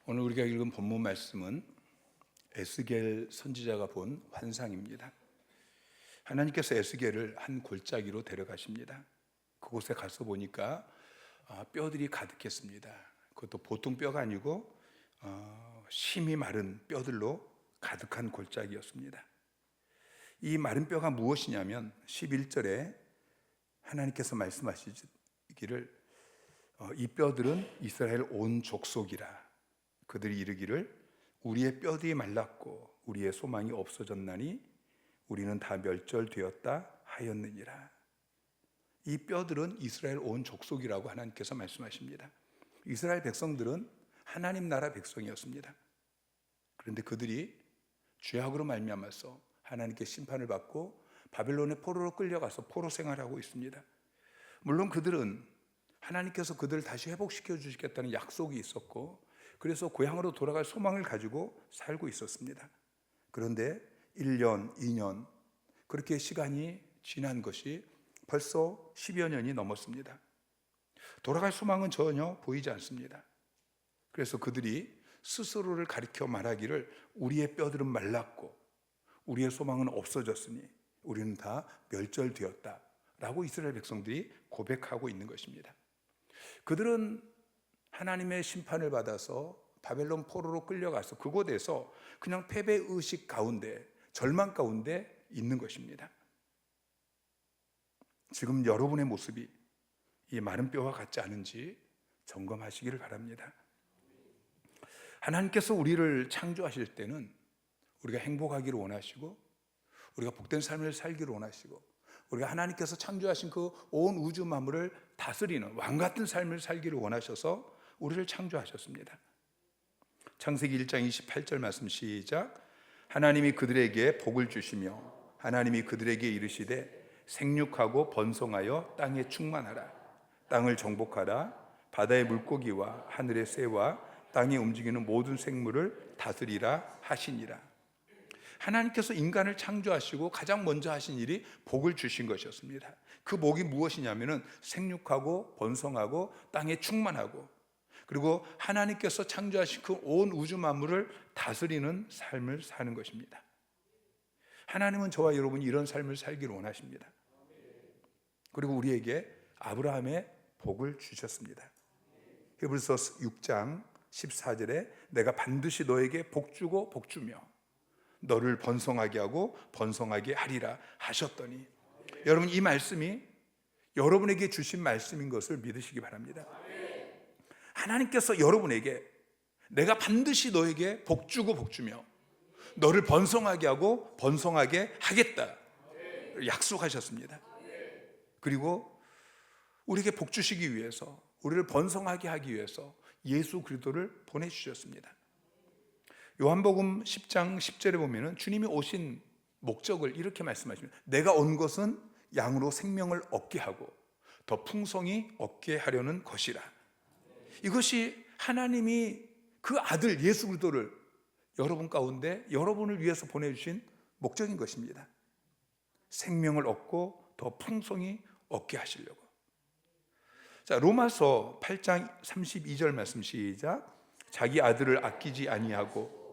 오늘 우리가 읽은 본문 말씀은 에스겔 선지자가 본 환상입니다. 하나님께서 에스겔을 한 골짜기로 데려가십니다. 그곳에 가서 보니까 뼈들이 가득했습니다. 그것도 보통 뼈가 아니고 심이 마른 뼈들로 가득한 골짜기였습니다. 이 마른 뼈가 무엇이냐면 11절에 하나님께서 말씀하시기를 이 뼈들은 이스라엘 온 족속이라. 그들이 이르기를 우리의 뼈들이 말랐고 우리의 소망이 없어졌나니 우리는 다 멸절되었다 하였느니라. 이 뼈들은 이스라엘 온 족속이라고 하나님께서 말씀하십니다. 이스라엘 백성들은 하나님 나라 백성이었습니다. 그런데 그들이 죄악으로 말미암아서 하나님께 심판을 받고 바벨론의 포로로 끌려가서 포로 생활하고 있습니다. 물론 그들은 하나님께서 그들을 다시 회복시켜 주시겠다는 약속이 있었고, 그래서 고향으로 돌아갈 소망을 가지고 살고 있었습니다. 그런데 1년, 2년 그렇게 시간이 지난 것이 벌써 10여 년이 넘었습니다. 돌아갈 소망은 전혀 보이지 않습니다. 그래서 그들이 스스로를 가리켜 말하기를 우리의 뼈들은 말랐고 우리의 소망은 없어졌으니 우리는 다 멸절되었다 라고 이스라엘 백성들이 고백하고 있는 것입니다. 그들은 하나님의 심판을 받아서 바벨론 포로로 끌려가서 그곳에서 그냥 패배의식 가운데, 절망 가운데 있는 것입니다. 지금 여러분의 모습이 이 마른 뼈와 같지 않은지 점검하시기를 바랍니다. 하나님께서 우리를 창조하실 때는 우리가 행복하기를 원하시고 우리가 복된 삶을 살기를 원하시고 우리가 하나님께서 창조하신 그 온 우주 만물을 다스리는 왕같은 삶을 살기를 원하셔서 우리를 창조하셨습니다. 창세기 1장 28절 말씀 시작. 하나님이 그들에게 복을 주시며 하나님이 그들에게 이르시되 생육하고 번성하여 땅에 충만하라. 땅을 정복하라. 바다의 물고기와 하늘의 새와 땅에 움직이는 모든 생물을 다스리라 하시니라. 하나님께서 인간을 창조하시고 가장 먼저 하신 일이 복을 주신 것이었습니다. 그 복이 무엇이냐면은 생육하고 번성하고 땅에 충만하고, 그리고 하나님께서 창조하신 그 온 우주 만물을 다스리는 삶을 사는 것입니다. 하나님은 저와 여러분이 이런 삶을 살기를 원하십니다. 그리고 우리에게 아브라함의 복을 주셨습니다. 히브리서 6장 14절에 내가 반드시 너에게 복 주고 복 주며 너를 번성하게 하고 번성하게 하리라 하셨더니, 여러분 이 말씀이 여러분에게 주신 말씀인 것을 믿으시기 바랍니다. 하나님께서 여러분에게 내가 반드시 너에게 복 주고 복 주며 너를 번성하게 하고 번성하게 하겠다 약속하셨습니다. 그리고 우리에게 복 주시기 위해서, 우리를 번성하게 하기 위해서 예수 그리스도를 보내주셨습니다. 요한복음 10장 10절에 보면 주님이 오신 목적을 이렇게 말씀하십니다. 내가 온 것은 양으로 생명을 얻게 하고 더 풍성히 얻게 하려는 것이라. 이것이 하나님이 그 아들 예수 그리스도를 여러분 가운데 여러분을 위해서 보내주신 목적인 것입니다. 생명을 얻고 더 풍성히 얻게 하시려고. 자, 로마서 8장 32절 말씀 시작. 자기 아들을 아끼지 아니하고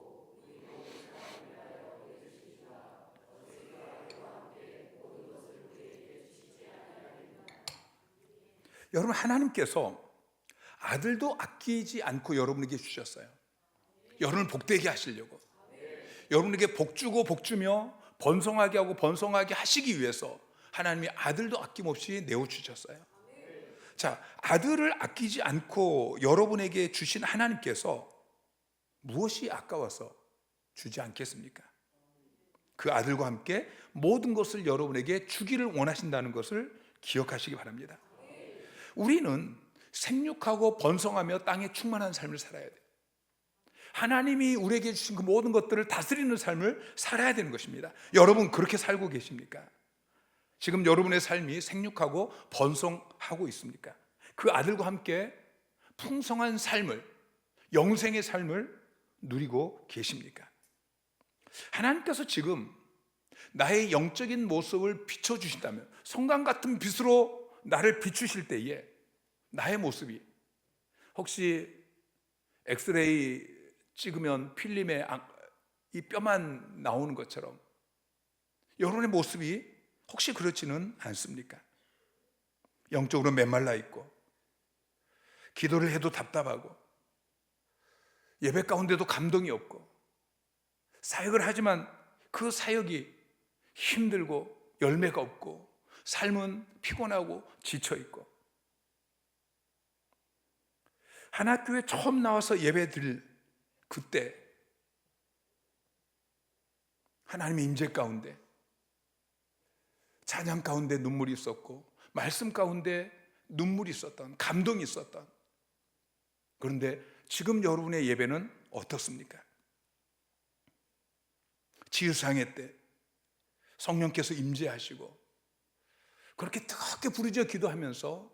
여러분, 하나님께서 아들도 아끼지 않고 여러분에게 주셨어요. 여러분을 복되게 하시려고, 여러분에게 복 주고 복 주며 번성하게 하고 번성하게 하시기 위해서 하나님이 아들도 아낌없이 내어주셨어요. 자, 아들을 아끼지 않고 여러분에게 주신 하나님께서 무엇이 아까워서 주지 않겠습니까? 그 아들과 함께 모든 것을 여러분에게 주기를 원하신다는 것을 기억하시기 바랍니다. 우리는 생육하고 번성하며 땅에 충만한 삶을 살아야 돼요. 하나님이 우리에게 주신 그 모든 것들을 다스리는 삶을 살아야 되는 것입니다. 여러분 그렇게 살고 계십니까? 지금 여러분의 삶이 생육하고 번성하고 있습니까? 그 아들과 함께 풍성한 삶을, 영생의 삶을 누리고 계십니까? 하나님께서 지금 나의 영적인 모습을 비춰주신다면, 성강 같은 빛으로 나를 비추실 때에 나의 모습이 혹시 엑스레이 찍으면 필름에 이 뼈만 나오는 것처럼 여러분의 모습이 혹시 그렇지는 않습니까? 영적으로 메말라 있고, 기도를 해도 답답하고, 예배 가운데도 감동이 없고, 사역을 하지만 그 사역이 힘들고 열매가 없고, 삶은 피곤하고 지쳐있고, 하나교회 처음 나와서 예배 드릴 그때 하나님의 임재 가운데, 찬양 가운데 눈물이 있었고, 말씀 가운데 눈물이 있었던, 감동이 있었던, 그런데 지금 여러분의 예배는 어떻습니까? 치유상회 때 성령께서 임재하시고 그렇게 뜨겁게 부르짖어 기도하면서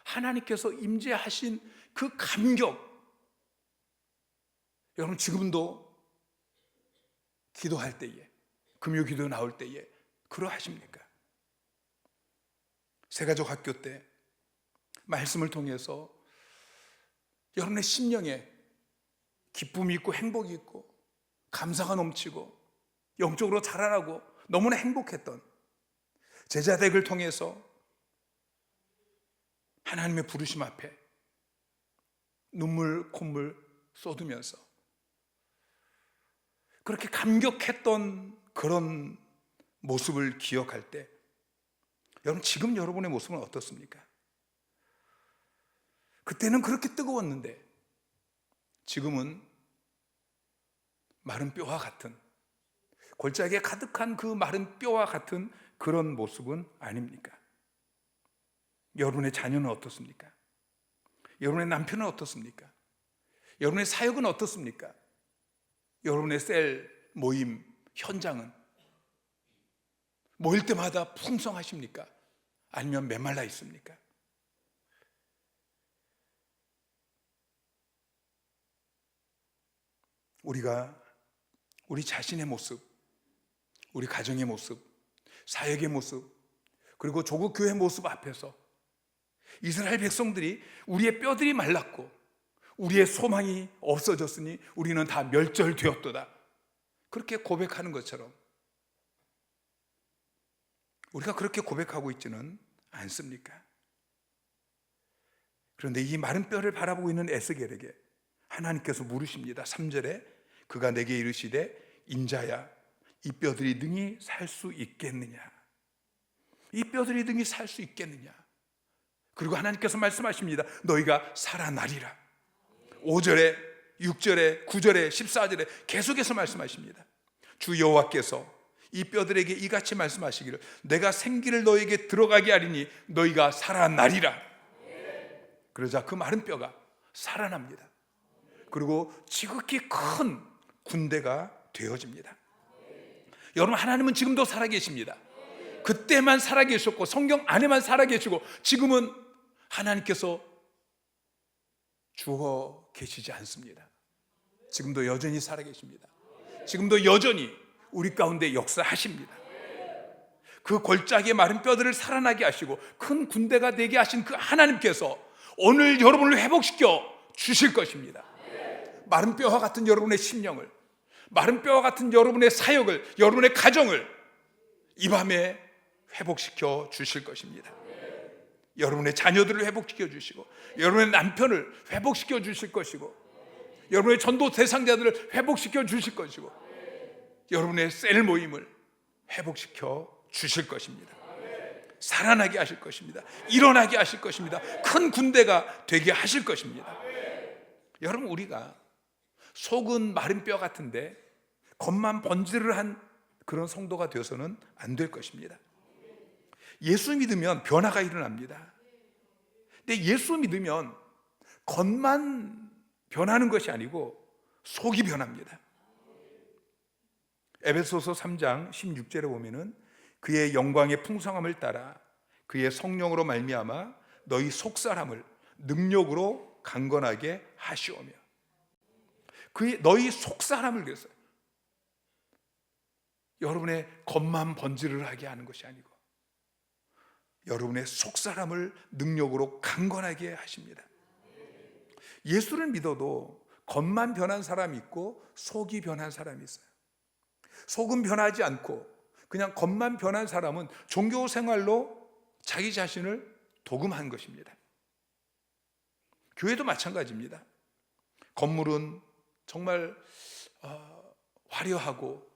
하나님께서 임재하신 그 감격, 여러분 지금도 기도할 때에, 금요 기도 나올 때에 그러하십니까? 새가족 학교 때 말씀을 통해서 여러분의 심령에 기쁨이 있고 행복이 있고 감사가 넘치고 영적으로 자라나고 너무나 행복했던 제자댁을 통해서 하나님의 부르심 앞에 눈물 콧물 쏟으면서 그렇게 감격했던 그런 모습을 기억할 때, 여러분 지금 여러분의 모습은 어떻습니까? 그때는 그렇게 뜨거웠는데 지금은 마른 뼈와 같은, 골짜기에 가득한 그 마른 뼈와 같은 그런 모습은 아닙니까? 여러분의 자녀는 어떻습니까? 여러분의 남편은 어떻습니까? 여러분의 사역은 어떻습니까? 여러분의 셀 모임 현장은 모일 때마다 풍성하십니까? 아니면 메말라 있습니까? 우리가 우리 자신의 모습, 우리 가정의 모습, 사역의 모습, 그리고 조국 교회 모습 앞에서 이스라엘 백성들이 우리의 뼈들이 말랐고 우리의 소망이 없어졌으니 우리는 다 멸절되었도다, 그렇게 고백하는 것처럼 우리가 그렇게 고백하고 있지는 않습니까? 그런데 이 마른 뼈를 바라보고 있는 에스겔에게 하나님께서 물으십니다. 3절에 그가 내게 이르시되 인자야 이 뼈들이 능히 살 수 있겠느냐, 이 뼈들이 능히 살 수 있겠느냐. 그리고 하나님께서 말씀하십니다. 너희가 살아나리라. 5절에 6절에 9절에 14절에 계속해서 말씀하십니다. 주 여호와께서 이 뼈들에게 이같이 말씀하시기를 내가 생기를 너에게 들어가게 하리니 너희가 살아나리라. 그러자 그 마른 뼈가 살아납니다. 그리고 지극히 큰 군대가 되어집니다. 여러분 하나님은 지금도 살아계십니다. 그때만 살아계셨고 성경 안에만 살아계시고 지금은 하나님께서 죽어 계시지 않습니다. 지금도 여전히 살아계십니다. 지금도 여전히 우리 가운데 역사하십니다. 그 골짜기의 마른 뼈들을 살아나게 하시고 큰 군대가 되게 하신 그 하나님께서 오늘 여러분을 회복시켜 주실 것입니다. 마른 뼈와 같은 여러분의 심령을, 마른 뼈와 같은 여러분의 사역을, 여러분의 가정을 이 밤에 회복시켜 주실 것입니다. 여러분의 자녀들을 회복시켜 주시고 여러분의 남편을 회복시켜 주실 것이고 여러분의 전도 대상자들을 회복시켜 주실 것이고 여러분의 셀 모임을 회복시켜 주실 것입니다. 살아나게 하실 것입니다. 일어나게 하실 것입니다. 큰 군대가 되게 하실 것입니다. 여러분 우리가 속은 마른 뼈 같은데 겉만 번지르르한 그런 성도가 되어서는 안 될 것입니다. 예수 믿으면 변화가 일어납니다. 근데 예수 믿으면 겉만 변하는 것이 아니고 속이 변합니다. 에베소서 3장 16절에 보면은 그의 영광의 풍성함을 따라 그의 성령으로 말미암아 너희 속사람을 능력으로 강건하게 하시오며, 그의 너희 속사람을, 그랬어요. 여러분의 겉만 번지르르하게 하는 것이 아니고 여러분의 속사람을 능력으로 강건하게 하십니다. 예수를 믿어도 겉만 변한 사람이 있고 속이 변한 사람이 있어요. 속은 변하지 않고 그냥 겉만 변한 사람은 종교 생활로 자기 자신을 도금한 것입니다. 교회도 마찬가지입니다. 건물은 정말 화려하고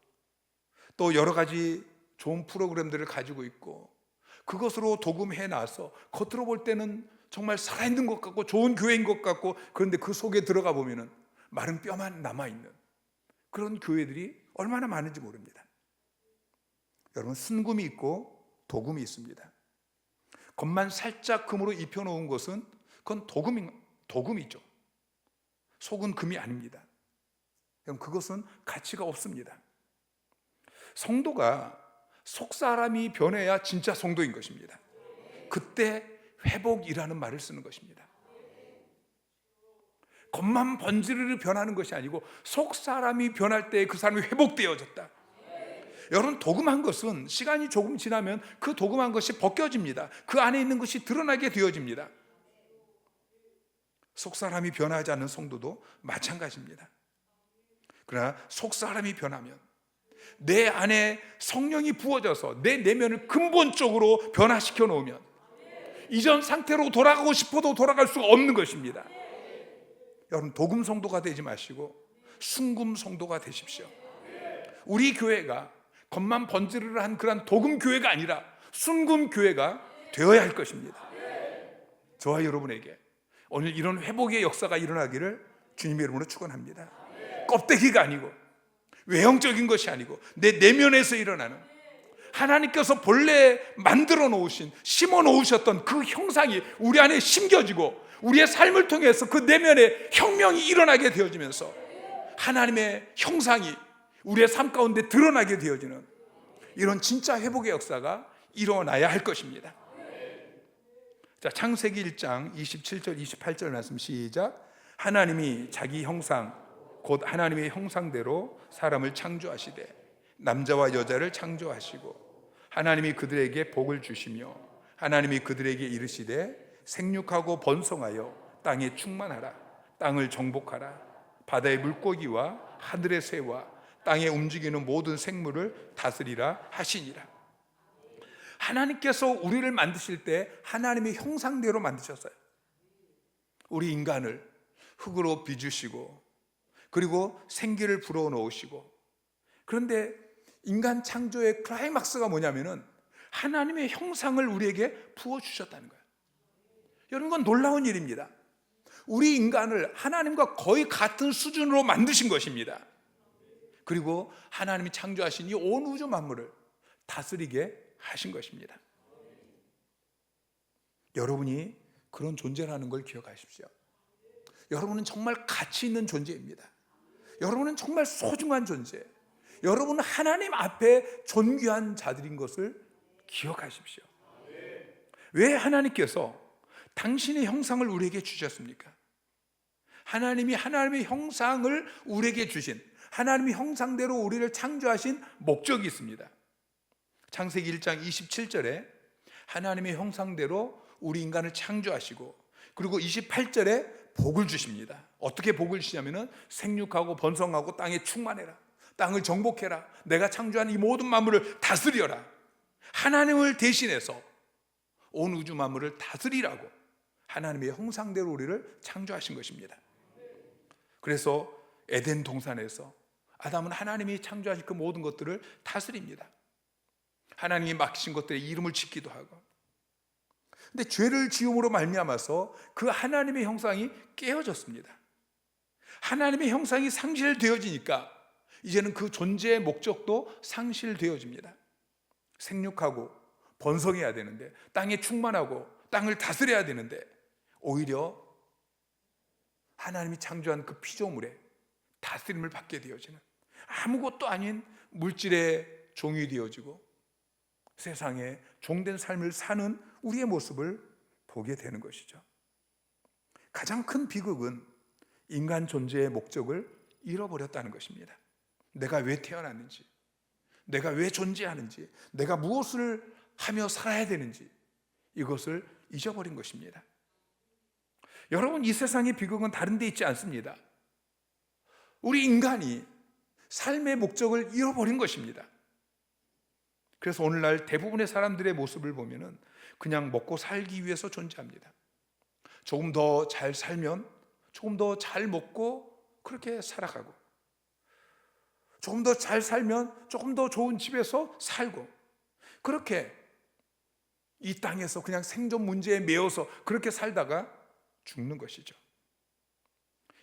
또 여러 가지 좋은 프로그램들을 가지고 있고 그것으로 도금해 놔서 겉으로 볼 때는 정말 살아있는 것 같고 좋은 교회인 것 같고, 그런데 그 속에 들어가 보면은 마른 뼈만 남아있는 그런 교회들이 얼마나 많은지 모릅니다. 여러분, 순금이 있고 도금이 있습니다. 겉만 살짝 금으로 입혀놓은 것은 그건 도금이죠. 속은 금이 아닙니다. 그럼 그것은 가치가 없습니다. 성도가 속사람이 변해야 진짜 성도인 것입니다. 그때 회복이라는 말을 쓰는 것입니다. 겉만 번지르르 변하는 것이 아니고 속사람이 변할 때 그 사람이 회복되어졌다. 여러분, 도금한 것은 시간이 조금 지나면 그 도금한 것이 벗겨집니다. 그 안에 있는 것이 드러나게 되어집니다. 속사람이 변하지 않는 성도도 마찬가지입니다. 그러나 속사람이 변하면 내 안에 성령이 부어져서 내 내면을 근본적으로 변화시켜 놓으면 이전 상태로 돌아가고 싶어도 돌아갈 수가 없는 것입니다. 여러분, 도금 성도가 되지 마시고 순금 성도가 되십시오. 우리 교회가 겉만 번지르르한 그런 도금 교회가 아니라 순금 교회가 되어야 할 것입니다. 저와 여러분에게 오늘 이런 회복의 역사가 일어나기를 주님의 이름으로 축원합니다. 껍데기가 아니고 외형적인 것이 아니고 내 내면에서 일어나는, 하나님께서 본래 만들어 놓으신, 심어 놓으셨던 그 형상이 우리 안에 심겨지고 우리의 삶을 통해서 그 내면에 혁명이 일어나게 되어지면서 하나님의 형상이 우리의 삶 가운데 드러나게 되어지는 이런 진짜 회복의 역사가 일어나야 할 것입니다. 자, 창세기 1장 27절 28절 말씀 시작. 하나님이 자기 형상 곧 하나님의 형상대로 사람을 창조하시되 남자와 여자를 창조하시고 하나님이 그들에게 복을 주시며 하나님이 그들에게 이르시되 생육하고 번성하여 땅에 충만하라. 땅을 정복하라. 바다의 물고기와 하늘의 새와 땅에 움직이는 모든 생물을 다스리라 하시니라. 하나님께서 우리를 만드실 때 하나님의 형상대로 만드셨어요. 우리 인간을 흙으로 빚으시고 그리고 생기를 불어넣으시고, 그런데 인간 창조의 클라이막스가 뭐냐면은 하나님의 형상을 우리에게 부어주셨다는 거예요. 여러분, 그건 놀라운 일입니다. 우리 인간을 하나님과 거의 같은 수준으로 만드신 것입니다. 그리고 하나님이 창조하신 이 온 우주 만물을 다스리게 하신 것입니다. 여러분이 그런 존재라는 걸 기억하십시오. 여러분은 정말 가치 있는 존재입니다. 여러분은 정말 소중한 존재, 여러분은 하나님 앞에 존귀한 자들인 것을 기억하십시오. 왜 하나님께서 당신의 형상을 우리에게 주셨습니까? 하나님이 하나님의 형상을 우리에게 주신, 하나님의 형상대로 우리를 창조하신 목적이 있습니다. 창세기 1장 27절에 하나님의 형상대로 우리 인간을 창조하시고, 그리고 28절에 복을 주십니다. 어떻게 복을 주시냐면은 생육하고 번성하고 땅에 충만해라. 땅을 정복해라. 내가 창조한 이 모든 만물을 다스려라. 하나님을 대신해서 온 우주 만물을 다스리라고 하나님의 형상대로 우리를 창조하신 것입니다. 그래서 에덴 동산에서 아담은 하나님이 창조하신 그 모든 것들을 다스립니다. 하나님이 맡기신 것들의 이름을 짓기도 하고. 근데 죄를 지음으로 말미암아서 그 하나님의 형상이 깨어졌습니다. 하나님의 형상이 상실되어지니까 이제는 그 존재의 목적도 상실되어집니다. 생육하고 번성해야 되는데, 땅에 충만하고 땅을 다스려야 되는데, 오히려 하나님이 창조한 그 피조물에 다스림을 받게 되어지는, 아무것도 아닌 물질의 종이 되어지고 세상에 종된 삶을 사는 우리의 모습을 보게 되는 것이죠. 가장 큰 비극은 인간 존재의 목적을 잃어버렸다는 것입니다. 내가 왜 태어났는지, 내가 왜 존재하는지, 내가 무엇을 하며 살아야 되는지, 이것을 잊어버린 것입니다. 여러분, 이 세상의 비극은 다른 데 있지 않습니다. 우리 인간이 삶의 목적을 잃어버린 것입니다. 그래서 오늘날 대부분의 사람들의 모습을 보면은 그냥 먹고 살기 위해서 존재합니다. 조금 더 잘 살면 조금 더 잘 먹고 그렇게 살아가고, 조금 더 잘 살면 조금 더 좋은 집에서 살고, 그렇게 이 땅에서 그냥 생존 문제에 매여서 그렇게 살다가 죽는 것이죠.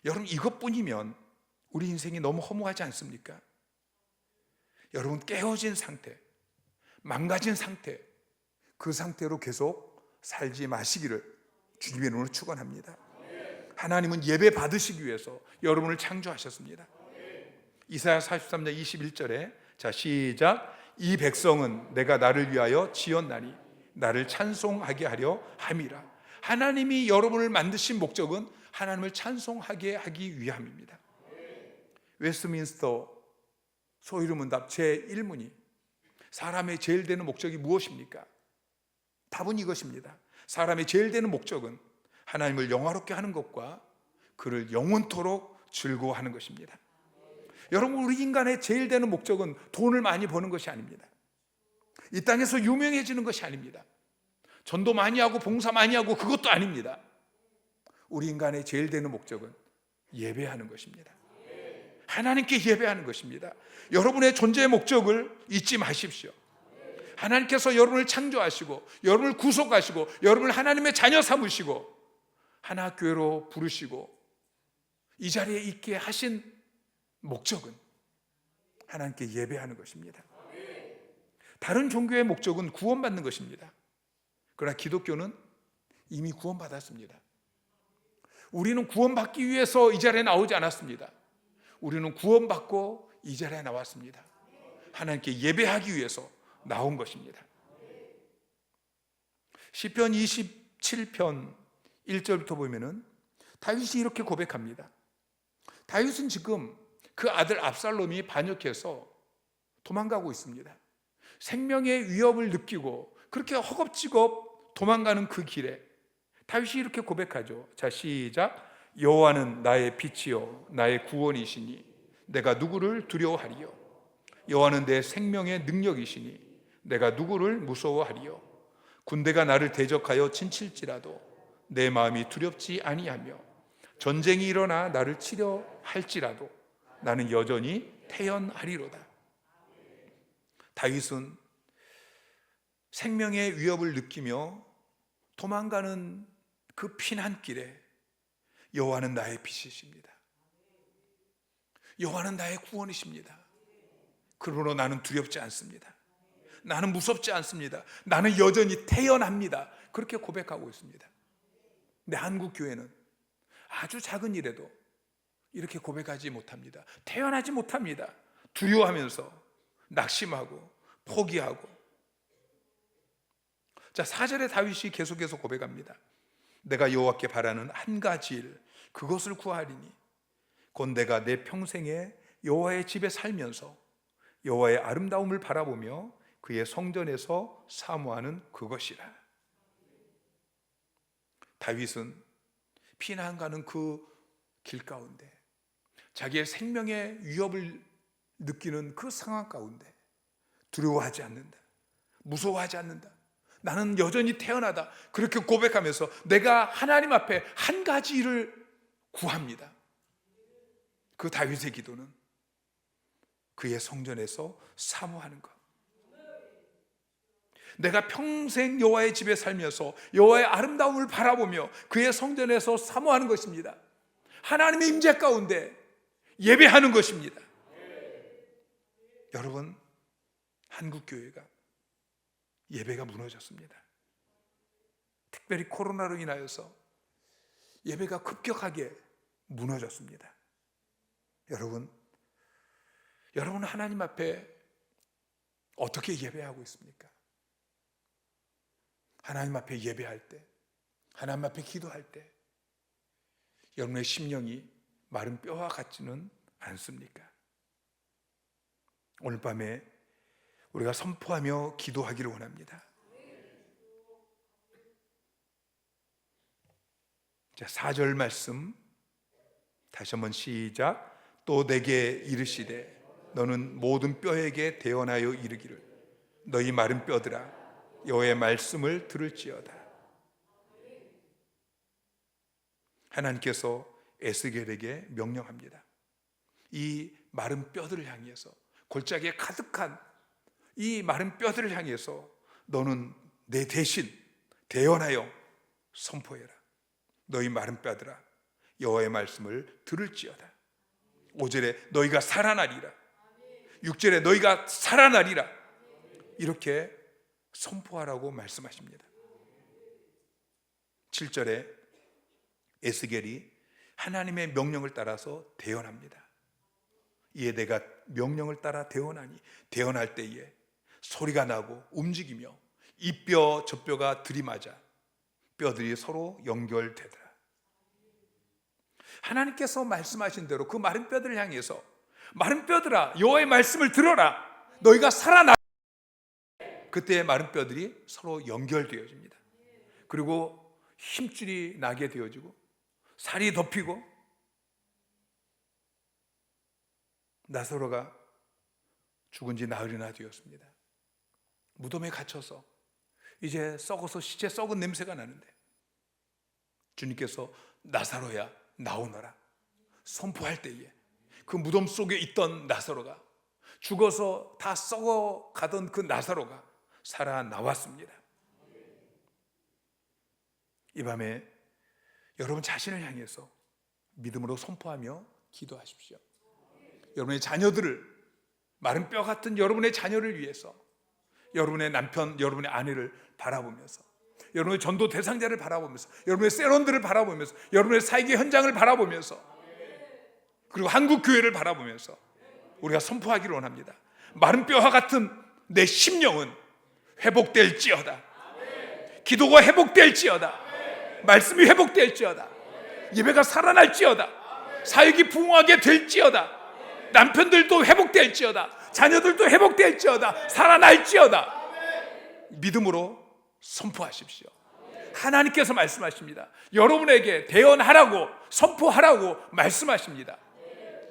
여러분, 이것뿐이면 우리 인생이 너무 허무하지 않습니까? 여러분, 깨어진 상태, 망가진 상태, 그 상태로 계속 살지 마시기를 주님의 이름으로 축원합니다. 하나님은 예배 받으시기 위해서 여러분을 창조하셨습니다. 이사야 43장 21절에 자 시작. 이 백성은 내가 나를 위하여 지었나니 나를 찬송하게 하려 함이라. 하나님이 여러분을 만드신 목적은 하나님을 찬송하게 하기 위함입니다. 웨스트민스터 소위문답 제1문이 사람의 제일 되는 목적이 무엇입니까? 답은 이것입니다. 사람의 제일 되는 목적은 하나님을 영화롭게 하는 것과 그를 영원토록 즐거워하는 것입니다. 여러분, 우리 인간의 제일 되는 목적은 돈을 많이 버는 것이 아닙니다. 이 땅에서 유명해지는 것이 아닙니다. 전도 많이 하고 봉사 많이 하고 그것도 아닙니다. 우리 인간의 제일 되는 목적은 예배하는 것입니다. 하나님께 예배하는 것입니다. 여러분의 존재의 목적을 잊지 마십시오. 하나님께서 여러분을 창조하시고 여러분을 구속하시고 여러분을 하나님의 자녀 삼으시고 하나교회로 부르시고 이 자리에 있게 하신 목적은 하나님께 예배하는 것입니다. 다른 종교의 목적은 구원받는 것입니다. 그러나 기독교는 이미 구원받았습니다. 우리는 구원받기 위해서 이 자리에 나오지 않았습니다. 우리는 구원받고 이 자리에 나왔습니다. 하나님께 예배하기 위해서 나온 것입니다. 시편 27편 1절부터 보면은 다윗이 이렇게 고백합니다. 다윗은 지금 그 아들 압살롬이 반역해서 도망가고 있습니다. 생명의 위협을 느끼고 그렇게 허겁지겁 도망가는 그 길에 다윗이 이렇게 고백하죠. 자 시작. 여호와는 나의 빛이요 나의 구원이시니 내가 누구를 두려워하리요. 여호와는 내 생명의 능력이시니 내가 누구를 무서워하리요. 군대가 나를 대적하여 친칠지라도 내 마음이 두렵지 아니하며 전쟁이 일어나 나를 치려 할지라도 나는 여전히 태연하리로다. 다윗은 생명의 위협을 느끼며 도망가는 그 피난길에 여호와는 나의 빛이십니다. 여호와는 나의 구원이십니다. 그러므로 나는 두렵지 않습니다. 나는 무섭지 않습니다. 나는 여전히 태연합니다. 그렇게 고백하고 있습니다. 근데 한국 교회는 아주 작은 일에도 이렇게 고백하지 못합니다. 태연하지 못합니다. 두려워하면서 낙심하고 포기하고. 자 4절에 다윗이 계속해서 고백합니다. 내가 여호와께 바라는 한 가지 일 그것을 구하리니 곧 내가 내 평생에 여호와의 집에 살면서 여호와의 아름다움을 바라보며 그의 성전에서 사모하는 그것이라. 다윗은 피난 가는 그 길 가운데 자기의 생명의 위협을 느끼는 그 상황 가운데 두려워하지 않는다, 무서워하지 않는다, 나는 여전히 태어나다 그렇게 고백하면서 내가 하나님 앞에 한 가지 일을 구합니다. 그 다윗의 기도는 그의 성전에서 사모하는 것. 내가 평생 여호와의 집에 살면서 여호와의 아름다움을 바라보며 그의 성전에서 사모하는 것입니다. 하나님의 임재 가운데 예배하는 것입니다. 여러분, 한국 교회가 예배가 무너졌습니다. 특별히 코로나로 인하여서 예배가 급격하게 무너졌습니다. 여러분 하나님 앞에 어떻게 예배하고 있습니까? 하나님 앞에 예배할 때, 하나님 앞에 기도할 때 여러분의 심령이 마른 뼈와 같지는 않습니까? 오늘 밤에 우리가 선포하며 기도하기를 원합니다. 자, 4절 말씀 다시 한번 시작. 또 내게 이르시되 너는 모든 뼈에게 대언하여 이르기를 너희 마른 뼈들아 여호와의 말씀을 들을지어다. 하나님께서 에스겔에게 명령합니다. 이 마른 뼈들을 향해서, 골짜기에 가득한 이 마른 뼈들을 향해서 너는 내 대신 대언하여 선포해라. 너희 마른 뼈들아 여호와의 말씀을 들을지어다. 5절에 너희가 살아나리라. 6절에 너희가 살아나리라. 이렇게 선포하라고 말씀하십니다. 7절에 에스겔이 하나님의 명령을 따라서 대언합니다. 이에 내가 명령을 따라 대언하니 대언할 때에 소리가 나고 움직이며 이 뼈 저 뼈가 들이맞아 뼈들이 서로 연결되더라. 하나님께서 말씀하신 대로 그 마른 뼈들을 향해서 마른 뼈들아 여호와의 말씀을 들어라. 너희가 살아나. 그때 마른 뼈들이 서로 연결되어집니다. 그리고 힘줄이 나게 되어지고 살이 덮이고 나사로가 죽은 지 나흘이나 되었습니다. 무덤에 갇혀서 이제 썩어서 시체 썩은 냄새가 나는데 주님께서 나사로야 나오너라 선포할 때에 그 무덤 속에 있던 나사로가, 죽어서 다 썩어가던 그 나사로가 살아나왔습니다. 이 밤에 여러분 자신을 향해서 믿음으로 선포하며 기도하십시오. 여러분의 자녀들을, 마른 뼈 같은 여러분의 자녀를 위해서, 여러분의 남편, 여러분의 아내를 바라보면서, 여러분의 전도 대상자를 바라보면서, 여러분의 세런들을 바라보면서, 여러분의 사역의 현장을 바라보면서, 그리고 한국 교회를 바라보면서 우리가 선포하기를 원합니다. 마른 뼈와 같은 내 심령은 회복될지어다. 기도가 회복될지어다. 말씀이 회복될지어다. 예배가 살아날지어다. 사역이 부흥하게 될지어다. 남편들도 회복될지어다. 자녀들도 회복될지어다. 살아날지어다. 믿음으로 선포하십시오. 하나님께서 말씀하십니다. 여러분에게 대언하라고, 선포하라고 말씀하십니다.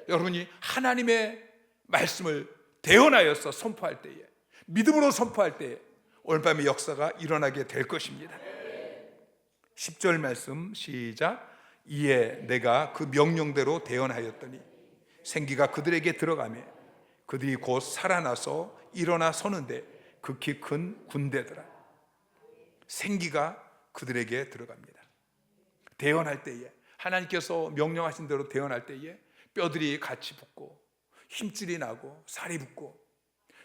여러분이 하나님의 말씀을 대언하여서 선포할 때에, 믿음으로 선포할 때에 오늘 밤의 역사가 일어나게 될 것입니다. 10절 말씀 시작. 이에 내가 그 명령대로 대언하였더니 생기가 그들에게 들어가매 그들이 곧 살아나서 일어나 서는데 극히 큰 군대더라. 생기가 그들에게 들어갑니다. 대언할 때에, 하나님께서 명령하신 대로 대언할 때에 뼈들이 같이 붙고 힘줄이 나고 살이 붙고,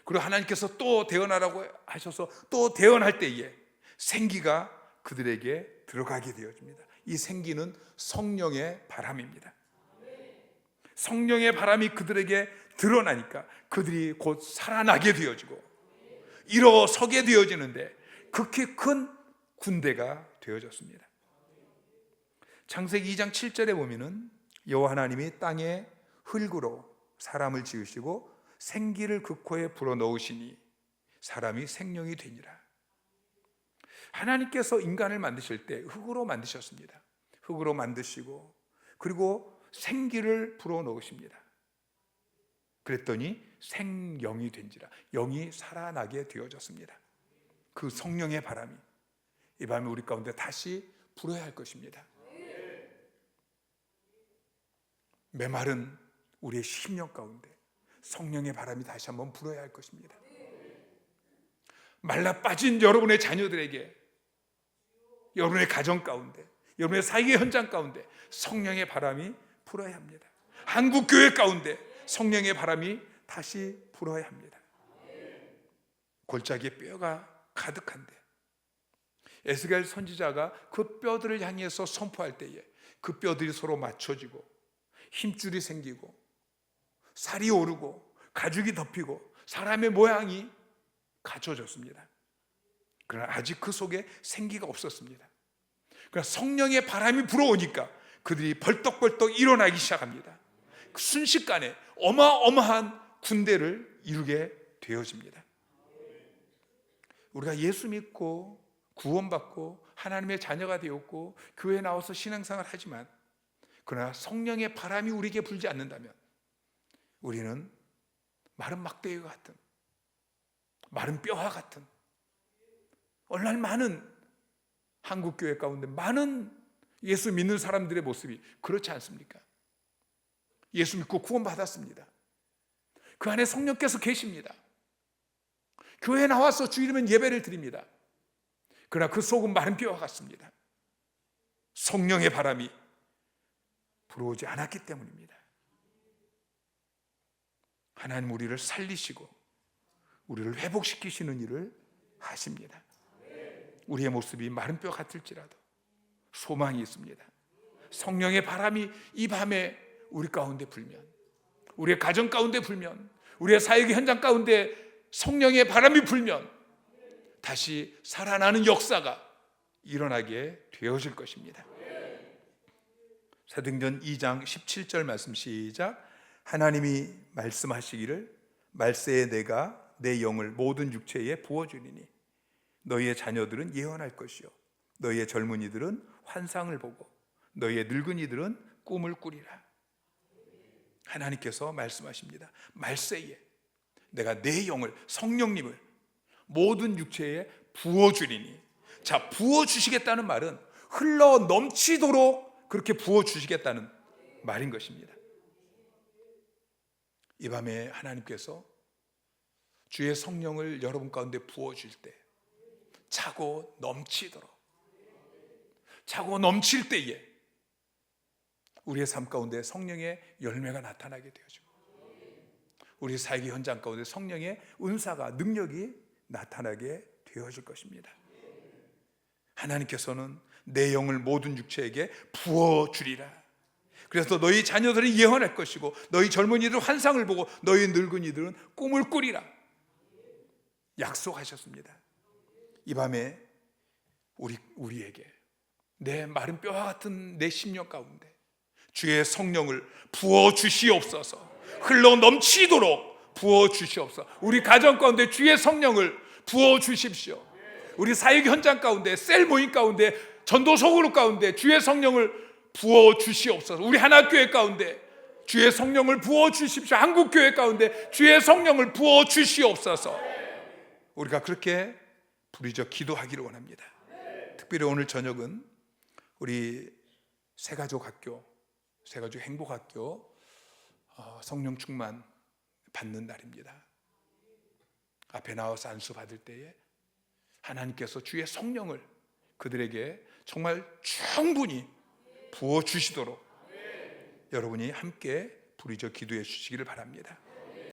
그리고 하나님께서 또 대언하라고 하셔서 또 대언할 때에 생기가 그들에게 들어가게 되어집니다. 이 생기는 성령의 바람입니다. 성령의 바람이 그들에게 드러나니까 그들이 곧 살아나게 되어지고 일어서게 되어지는데 극히 큰 군대가 되어졌습니다. 창세기 2장 7절에 보면은 여호와 하나님이 땅에 흙으로 사람을 지으시고 생기를 그 코에 불어넣으시니 사람이 생명이 되니라. 하나님께서 인간을 만드실 때 흙으로 만드셨습니다. 흙으로 만드시고 그리고 생기를 불어넣으십니다. 그랬더니 생영이 된지라, 영이 살아나게 되어졌습니다. 그 성령의 바람이 이 밤에 우리 가운데 다시 불어야 할 것입니다. 메마른 우리의 심령 가운데 성령의 바람이 다시 한번 불어야 할 것입니다. 말라 빠진 여러분의 자녀들에게, 여러분의 가정 가운데, 여러분의 사역의 현장 가운데 성령의 바람이 불어야 합니다. 한국 교회 가운데 성령의 바람이 다시 불어야 합니다. 골짜기에 뼈가 가득한데 에스겔 선지자가 그 뼈들을 향해서 선포할 때에 그 뼈들이 서로 맞춰지고 힘줄이 생기고 살이 오르고 가죽이 덮이고 사람의 모양이 갖춰졌습니다. 그러나 아직 그 속에 생기가 없었습니다. 그러나 성령의 바람이 불어오니까 그들이 벌떡벌떡 일어나기 시작합니다. 순식간에 어마어마한 군대를 이루게 되어집니다. 우리가 예수 믿고 구원받고 하나님의 자녀가 되었고 교회에 나와서 신앙생활을 하지만 그러나 성령의 바람이 우리에게 불지 않는다면 우리는 마른 막대기와 같은, 마른 뼈와 같은, 오늘날 많은 한국교회 가운데 많은 예수 믿는 사람들의 모습이 그렇지 않습니까? 예수 믿고 구원받았습니다. 그 안에 성령께서 계십니다. 교회에 나와서 주일이면 예배를 드립니다. 그러나 그 속은 마른 뼈와 같습니다. 성령의 바람이 불어오지 않았기 때문입니다. 하나님 우리를 살리시고 우리를 회복시키시는 일을 하십니다. 우리의 모습이 마른 뼈 같을지라도 소망이 있습니다. 성령의 바람이 이 밤에 우리 가운데 불면, 우리의 가정 가운데 불면, 우리의 사역의 현장 가운데 성령의 바람이 불면 다시 살아나는 역사가 일어나게 되어질 것입니다. 사도행전 2장 17절 말씀 시작. 하나님이 말씀하시기를 말세에 내가 내 영을 모든 육체에 부어주리니 너희의 자녀들은 예언할 것이요 너희의 젊은이들은 환상을 보고 너희의 늙은이들은 꿈을 꾸리라. 하나님께서 말씀하십니다. 말세에 내가 내 영을, 성령님을 모든 육체에 부어주리니. 자, 부어주시겠다는 말은 흘러 넘치도록 그렇게 부어주시겠다는 말인 것입니다. 이 밤에 하나님께서 주의 성령을 여러분 가운데 부어줄 때 차고 넘치도록, 차고 넘칠 때에 우리의 삶 가운데 성령의 열매가 나타나게 되어지고 우리 사역의 현장 가운데 성령의 은사가, 능력이 나타나게 되어질 것입니다. 하나님께서는 내 영을 모든 육체에게 부어주리라. 그래서 너희 자녀들은 예언할 것이고 너희 젊은이들은 환상을 보고 너희 늙은이들은 꿈을 꾸리라 약속하셨습니다. 이 밤에 우리에게 내 마른 뼈와 같은 내 심령 가운데 주의 성령을 부어주시옵소서. 흘러 넘치도록 부어주시옵소서. 우리 가정 가운데 주의 성령을 부어주십시오. 우리 사역 현장 가운데, 셀 모임 가운데, 전도 소그룹 가운데 주의 성령을 부어주시옵소서. 우리 하나교회 가운데 주의 성령을 부어주십시오. 한국교회 가운데 주의 성령을 부어주시옵소서. 우리가 그렇게 부르짖어 기도하기를 원합니다. 특별히 오늘 저녁은 우리 새가족 학교, 새가족 행복학교 성령 충만 받는 날입니다. 앞에 나와서 안수 받을 때에 하나님께서 주의 성령을 그들에게 정말 충분히 부어주시도록 여러분이 함께 부르짖어 기도해 주시기를 바랍니다.